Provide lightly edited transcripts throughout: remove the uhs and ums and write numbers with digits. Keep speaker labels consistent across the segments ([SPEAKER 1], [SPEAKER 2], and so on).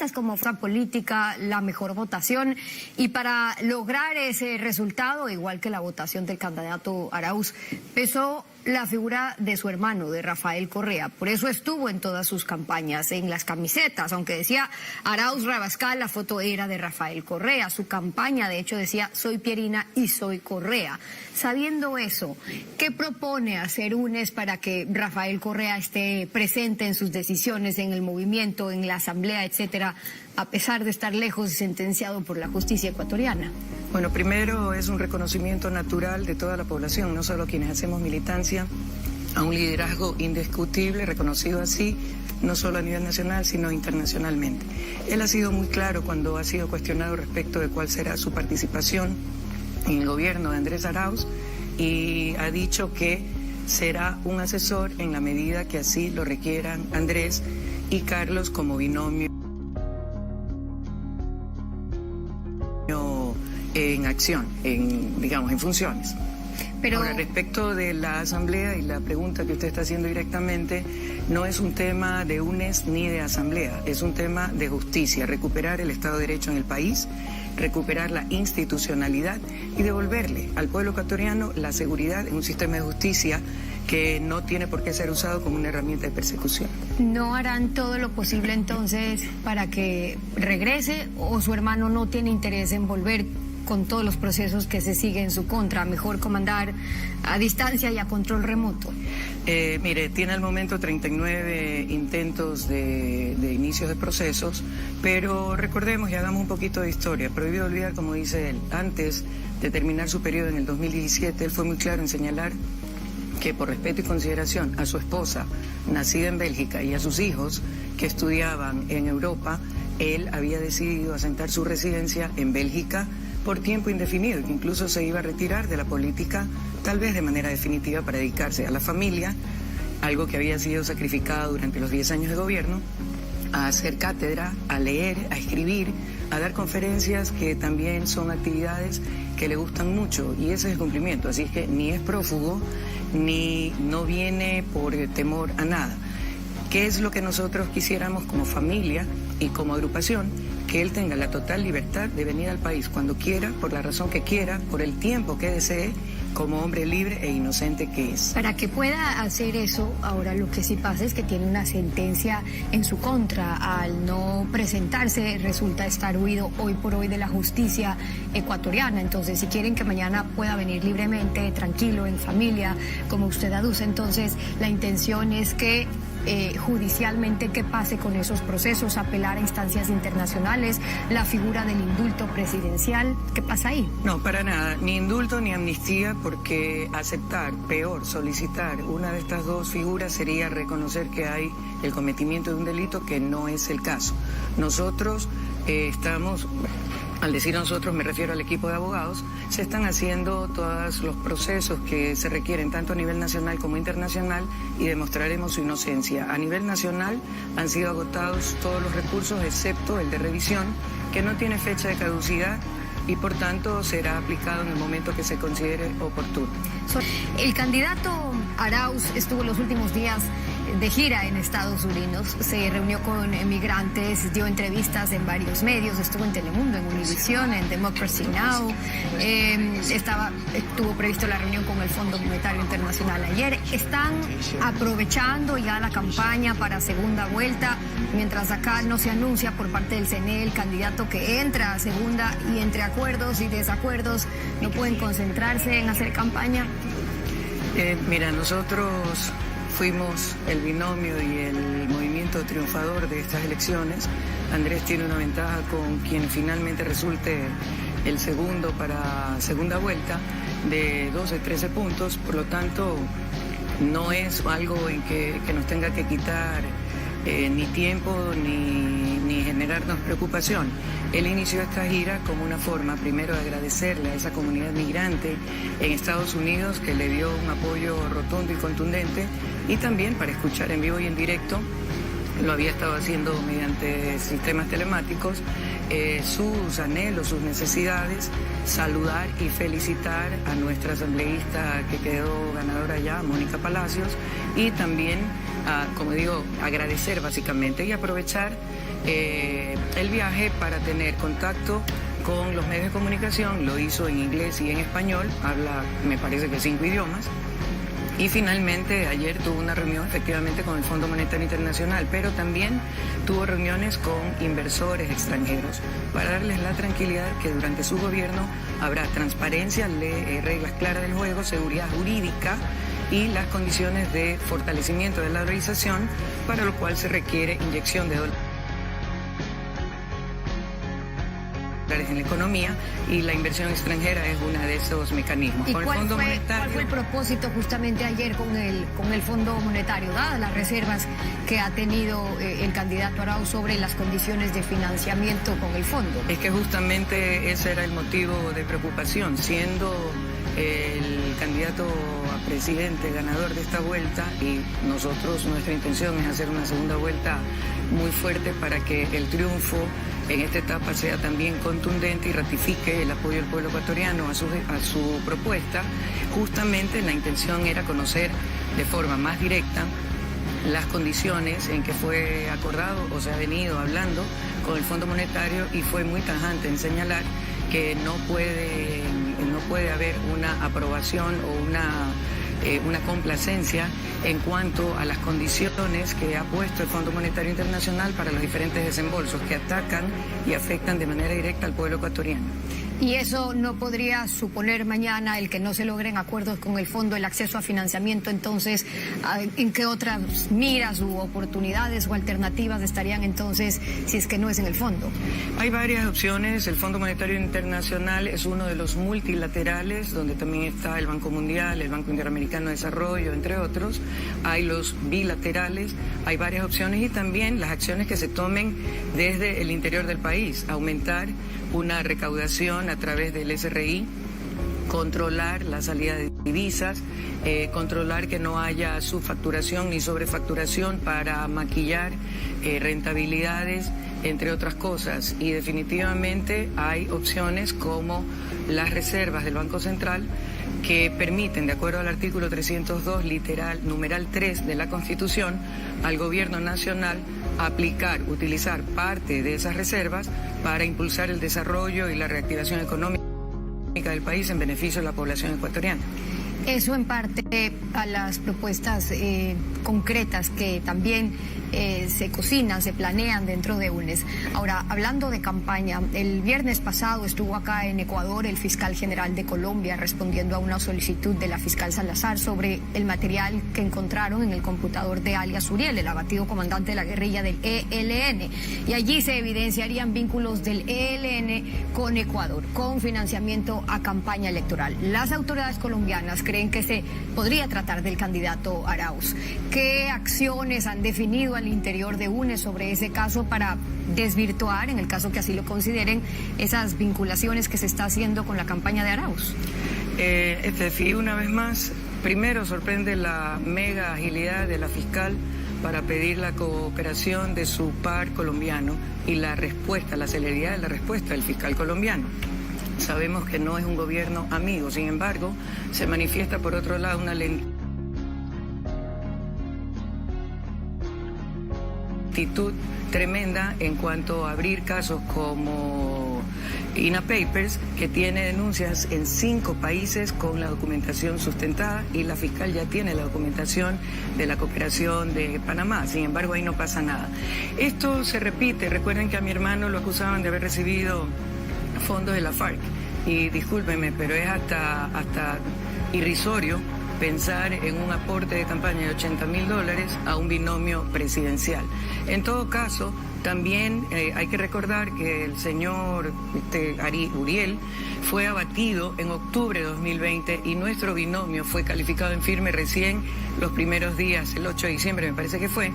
[SPEAKER 1] analistas como fuerza política la mejor votación, y para lograr ese resultado, igual que la votación del candidato Arauz, pesó la figura de su hermano, de Rafael Correa. Por eso estuvo en todas sus campañas, en las camisetas, aunque decía Arauz Rabascal, la foto era de Rafael Correa. Su campaña, de hecho, decía soy Pierina y soy Correa. Sabiendo eso, ¿qué propone hacer UNES para que Rafael Correa esté presente en sus decisiones, en el movimiento, en la asamblea, etcétera, a pesar de estar lejos y sentenciado por la justicia ecuatoriana?
[SPEAKER 2] Bueno, primero es un reconocimiento natural de toda la población, no solo quienes hacemos militancia, a un liderazgo indiscutible, reconocido así, no solo a nivel nacional, sino internacionalmente. Él ha sido muy claro cuando ha sido cuestionado respecto de cuál será su participación en el gobierno de Andrés Arauz, y ha dicho que será un asesor en la medida que así lo requieran Andrés y Carlos como binomio en acción, en funciones.
[SPEAKER 1] Pero
[SPEAKER 2] ahora, respecto de la asamblea y la pregunta que usted está haciendo directamente, no es un tema de UNES ni de asamblea, es un tema de justicia, recuperar el Estado de Derecho en el país, recuperar la institucionalidad y devolverle al pueblo ecuatoriano la seguridad en un sistema de justicia que no tiene por qué ser usado como una herramienta de persecución.
[SPEAKER 1] ¿No harán todo lo posible entonces para que regrese, o su hermano no tiene interés en volver con todos los procesos que se siguen en su contra? Mejor comandar a distancia y a control remoto.
[SPEAKER 2] Mire, tiene al momento 39 intentos de inicios de procesos, pero recordemos y hagamos un poquito de historia. Prohibido olvidar, como dice él, antes de terminar su periodo en el 2017, él fue muy claro en señalar que por respeto y consideración a su esposa, nacida en Bélgica, y a sus hijos que estudiaban en Europa, él había decidido asentar su residencia en Bélgica por tiempo indefinido, y que incluso se iba a retirar de la política, tal vez de manera definitiva, para dedicarse a la familia, algo que había sido sacrificado durante los 10 años de gobierno, a hacer cátedra, a leer, a escribir, a dar conferencias, que también son actividades que le gustan mucho, y ese es el cumplimiento. Así es que ni es prófugo, ni no viene por temor a nada. ¿Qué es lo que nosotros quisiéramos como familia y como agrupación? Que él tenga la total libertad de venir al país cuando quiera, por la razón que quiera, por el tiempo que desee, como hombre libre e inocente que es.
[SPEAKER 1] Para que pueda hacer eso, ahora lo que sí pasa es que tiene una sentencia en su contra. Al no presentarse, resulta estar huido hoy por hoy de la justicia ecuatoriana. Entonces, si quieren que mañana pueda venir libremente, tranquilo, en familia, como usted aduce, entonces la intención es que judicialmente qué pase con esos procesos, apelar a instancias internacionales, la figura del indulto presidencial, ¿qué pasa ahí?
[SPEAKER 2] No, para nada, ni indulto ni amnistía, porque aceptar, peor, solicitar una de estas dos figuras sería reconocer que hay el cometimiento de un delito, que no es el caso. Nosotros estamos... Al decir nosotros me refiero al equipo de abogados, se están haciendo todos los procesos que se requieren tanto a nivel nacional como internacional, y demostraremos su inocencia. A nivel nacional han sido agotados todos los recursos excepto el de revisión, que no tiene fecha de caducidad y por tanto será aplicado en el momento que se considere oportuno.
[SPEAKER 1] El candidato Arauz estuvo los últimos días de gira en Estados Unidos, se reunió con migrantes, dio entrevistas en varios medios, estuvo en Telemundo, en Univisión, en Democracy Now, estuvo previsto la reunión con el Fondo Monetario Internacional ayer. Están aprovechando ya la campaña para segunda vuelta, mientras acá no se anuncia por parte del CNE el candidato que entra a segunda, y entre acuerdos y desacuerdos no pueden concentrarse en hacer campaña.
[SPEAKER 2] Mira, nosotros fuimos el binomio y el movimiento triunfador de estas elecciones. Andrés tiene una ventaja con quien finalmente resulte el segundo para segunda vuelta de 12, 13 puntos, por lo tanto no es algo en que nos tenga que quitar ni tiempo ni generarnos preocupación. Él inició esta gira como una forma, primero, de agradecerle a esa comunidad migrante en Estados Unidos que le dio un apoyo rotundo y contundente, y también para escuchar en vivo y en directo, lo había estado haciendo mediante sistemas telemáticos, sus anhelos, sus necesidades, saludar y felicitar a nuestra asambleísta que quedó ganadora ya, Mónica Palacios, y también, como digo, agradecer básicamente y aprovechar el viaje para tener contacto con los medios de comunicación. Lo hizo en inglés y en español, habla me parece que 5 idiomas. Y finalmente ayer tuvo una reunión efectivamente con el Fondo Monetario Internacional, pero también tuvo reuniones con inversores extranjeros para darles la tranquilidad que durante su gobierno habrá transparencia, reglas claras del juego, seguridad jurídica y las condiciones de fortalecimiento de la dolarización, para lo cual se requiere inyección de dólares en la economía, y la inversión extranjera es uno de esos mecanismos.
[SPEAKER 1] ¿Y cuál fue el propósito justamente ayer con el Fondo Monetario, dadas las reservas que ha tenido el candidato Arauz sobre las condiciones de financiamiento con el fondo?
[SPEAKER 2] Es que justamente ese era el motivo de preocupación, siendo el candidato a presidente ganador de esta vuelta, y nuestra intención es hacer una segunda vuelta muy fuerte para que el triunfo en esta etapa sea también contundente y ratifique el apoyo del pueblo ecuatoriano a su propuesta. Justamente la intención era conocer de forma más directa las condiciones en que fue acordado o se ha venido hablando con el Fondo Monetario, y fue muy tajante en señalar que no puede haber una aprobación o una complacencia en cuanto a las condiciones que ha puesto el Fondo Monetario Internacional para los diferentes desembolsos que atacan y afectan de manera directa al pueblo ecuatoriano.
[SPEAKER 1] ¿Y eso no podría suponer mañana el que no se logren acuerdos con el fondo, el acceso a financiamiento? Entonces, ¿en qué otras miras u oportunidades o alternativas estarían entonces si es que no es en el fondo?
[SPEAKER 2] Hay varias opciones. El Fondo Monetario Internacional es uno de los multilaterales, donde también está el Banco Mundial, el Banco Interamericano de Desarrollo, entre otros. Hay los bilaterales, hay varias opciones, y también las acciones que se tomen desde el interior del país, aumentar una recaudación a través del SRI, controlar la salida de divisas, controlar que no haya subfacturación ni sobrefacturación para maquillar rentabilidades, entre otras cosas. Y definitivamente hay opciones como las reservas del Banco Central, que permiten, de acuerdo al artículo 302, numeral 3 de la Constitución, al Gobierno Nacional utilizar parte de esas reservas para impulsar el desarrollo y la reactivación económica del país en beneficio de la población ecuatoriana.
[SPEAKER 1] Eso en parte a las propuestas concretas que también se cocinan, se planean dentro de UNES. Ahora, hablando de campaña, el viernes pasado estuvo acá en Ecuador el fiscal general de Colombia respondiendo a una solicitud de la fiscal Salazar sobre el material que encontraron en el computador de alias Uriel, el abatido comandante de la guerrilla del ELN. Y allí se evidenciarían vínculos del ELN con Ecuador, con financiamiento a campaña electoral. Las autoridades colombianas creen que se podría tratar del candidato Arauz. ¿Qué acciones han definido al interior de UNES sobre ese caso para desvirtuar, en el caso que así lo consideren, esas vinculaciones que se está haciendo con la campaña de Arauz?
[SPEAKER 2] Estefi, una vez más, primero sorprende la mega agilidad de la fiscal para pedir la cooperación de su par colombiano y la celeridad de la respuesta del fiscal colombiano. Sabemos que no es un gobierno amigo, sin embargo, se manifiesta por otro lado una lentitud tremenda en cuanto a abrir casos como INA Papers, que tiene denuncias en 5 países con la documentación sustentada, y la fiscal ya tiene la documentación de la cooperación de Panamá. Sin embargo, ahí no pasa nada. Esto se repite. Recuerden que a mi hermano lo acusaban de haber recibido fondos de la FARC, y discúlpenme, pero es hasta irrisorio pensar en un aporte de campaña de $80.000 a un binomio presidencial. En todo caso, también hay que recordar que el señor Uriel fue abatido en octubre de 2020 y nuestro binomio fue calificado en firme recién los primeros días, el 8 de diciembre me parece que fue.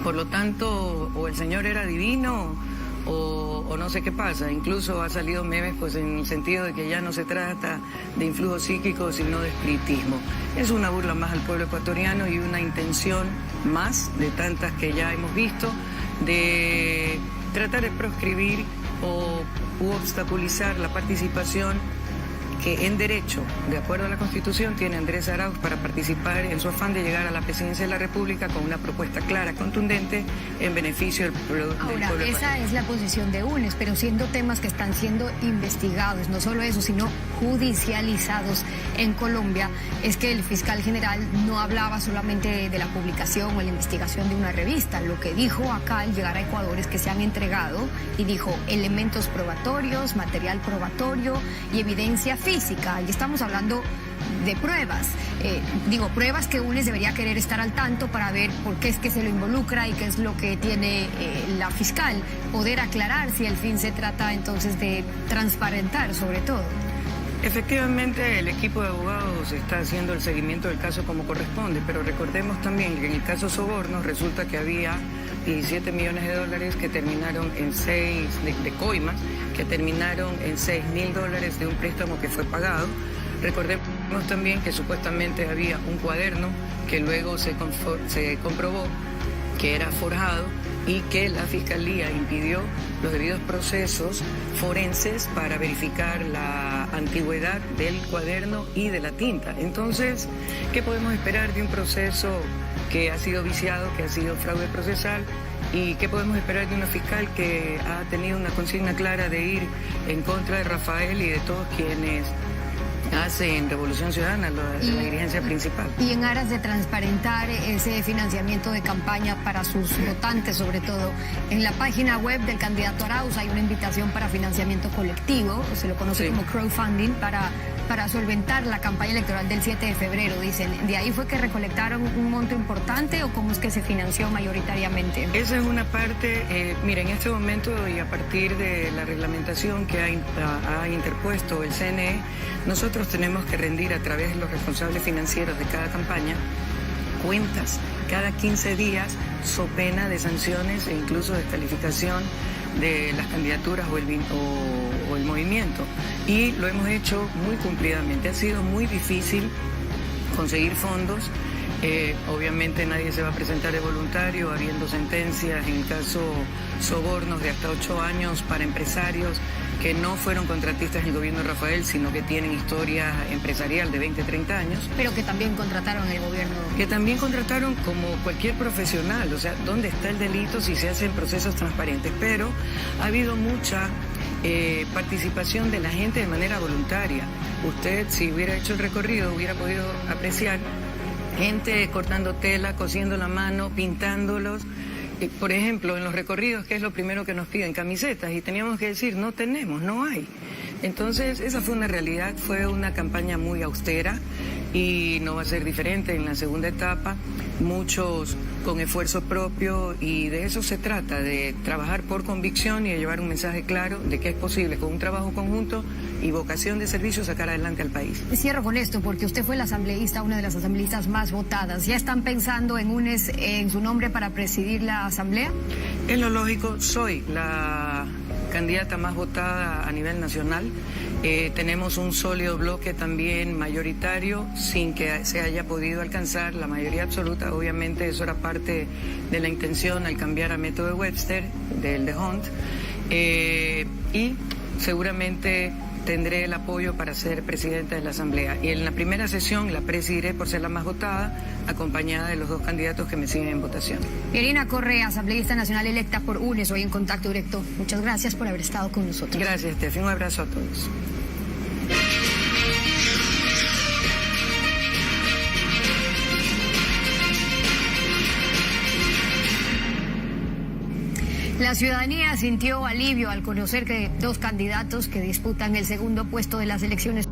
[SPEAKER 2] Por lo tanto, o el señor era divino o no sé qué pasa. Incluso ha salido memes pues en el sentido de que ya no se trata de influjo psíquico sino de espiritismo. Es una burla más al pueblo ecuatoriano y una intención más de tantas que ya hemos visto de tratar de proscribir u obstaculizar la participación que en derecho, de acuerdo a la Constitución, tiene Andrés Arauz para participar en su afán de llegar a la presidencia de la República con una propuesta clara, contundente, en beneficio del pueblo.
[SPEAKER 1] Ahora, esa es la posición de UNES, pero siendo temas que están siendo investigados, no solo eso, sino judicializados en Colombia, es que el fiscal general no hablaba solamente de la publicación o la investigación de una revista. Lo que dijo acá al llegar a Ecuador es que se han entregado, y dijo, elementos probatorios, material probatorio y evidencia física. Y estamos hablando de pruebas, pruebas que UNES debería querer estar al tanto para ver por qué es que se lo involucra y qué es lo que tiene la fiscal, poder aclarar si al fin se trata entonces de transparentar sobre todo.
[SPEAKER 2] Efectivamente, el equipo de abogados está haciendo el seguimiento del caso como corresponde, pero recordemos también que en el caso Sobornos resulta que había 17 millones de dólares que terminaron en 6, de coimas, que terminaron en $6.000 de un préstamo que fue pagado. Recordemos también que supuestamente había un cuaderno que luego se comprobó que era forjado y que la Fiscalía impidió los debidos procesos forenses para verificar la antigüedad del cuaderno y de la tinta. Entonces, ¿qué podemos esperar de un proceso que ha sido viciado, que ha sido fraude procesal? ¿Y qué podemos esperar de una fiscal que ha tenido una consigna clara de ir en contra de Rafael y de todos quienes hacen Revolución Ciudadana, la dirigencia principal?
[SPEAKER 1] Y en aras de transparentar ese financiamiento de campaña para sus votantes, sobre todo, en la página web del candidato Arauz hay una invitación para financiamiento colectivo, se lo conoce como crowdfunding, para solventar la campaña electoral del 7 de febrero, dicen. ¿De ahí fue que recolectaron un monto importante o cómo es que se financió mayoritariamente?
[SPEAKER 2] Esa es una parte, mira, en este momento y a partir de la reglamentación que ha interpuesto el CNE, nosotros tenemos que rendir a través de los responsables financieros de cada campaña cuentas cada 15 días, so pena de sanciones e incluso descalificación de las candidaturas o el movimiento. Y lo hemos hecho muy cumplidamente. Ha sido muy difícil conseguir fondos. Obviamente nadie se va a presentar de voluntario, habiendo sentencias, en el caso Sobornos de hasta 8 años para empresarios que no fueron contratistas en el gobierno de Rafael, sino que tienen historia empresarial de 20, 30 años.
[SPEAKER 1] Pero que también contrataron el gobierno.
[SPEAKER 2] Que también contrataron como cualquier profesional, o sea, ¿dónde está el delito si se hacen procesos transparentes? Pero ha habido mucha participación de la gente de manera voluntaria. Usted, si hubiera hecho el recorrido, hubiera podido apreciar gente cortando tela, cosiendo la mano, pintándolos. Por ejemplo, en los recorridos, ¿qué es lo primero que nos piden? Camisetas. Y teníamos que decir, no tenemos, no hay. Entonces, esa fue una realidad, fue una campaña muy austera y no va a ser diferente en la segunda etapa. Muchos con esfuerzo propio, y de eso se trata, de trabajar por convicción y de llevar un mensaje claro de que es posible con un trabajo conjunto y vocación de servicio sacar adelante al país.
[SPEAKER 1] Cierro con esto porque usted fue la asambleísta, una de las asambleístas más votadas. ¿Ya están pensando en UNES en su nombre para presidir la asamblea?
[SPEAKER 2] Es lo lógico, soy la candidata más votada a nivel nacional. Tenemos un sólido bloque también mayoritario, sin que se haya podido alcanzar la mayoría absoluta. Obviamente eso era parte de la intención al cambiar a método de Webster, del de Hunt, y seguramente tendré el apoyo para ser presidenta de la Asamblea. Y en la primera sesión la presidiré por ser la más votada, acompañada de los 2 candidatos que me siguen en votación.
[SPEAKER 1] Pierina Correa, asambleísta nacional electa por UNES, hoy en Contacto Directo. Muchas gracias por haber estado con nosotros.
[SPEAKER 2] Gracias, Steffi. Un abrazo a todos.
[SPEAKER 1] La ciudadanía sintió alivio al conocer que 2 candidatos que disputan el segundo puesto de las elecciones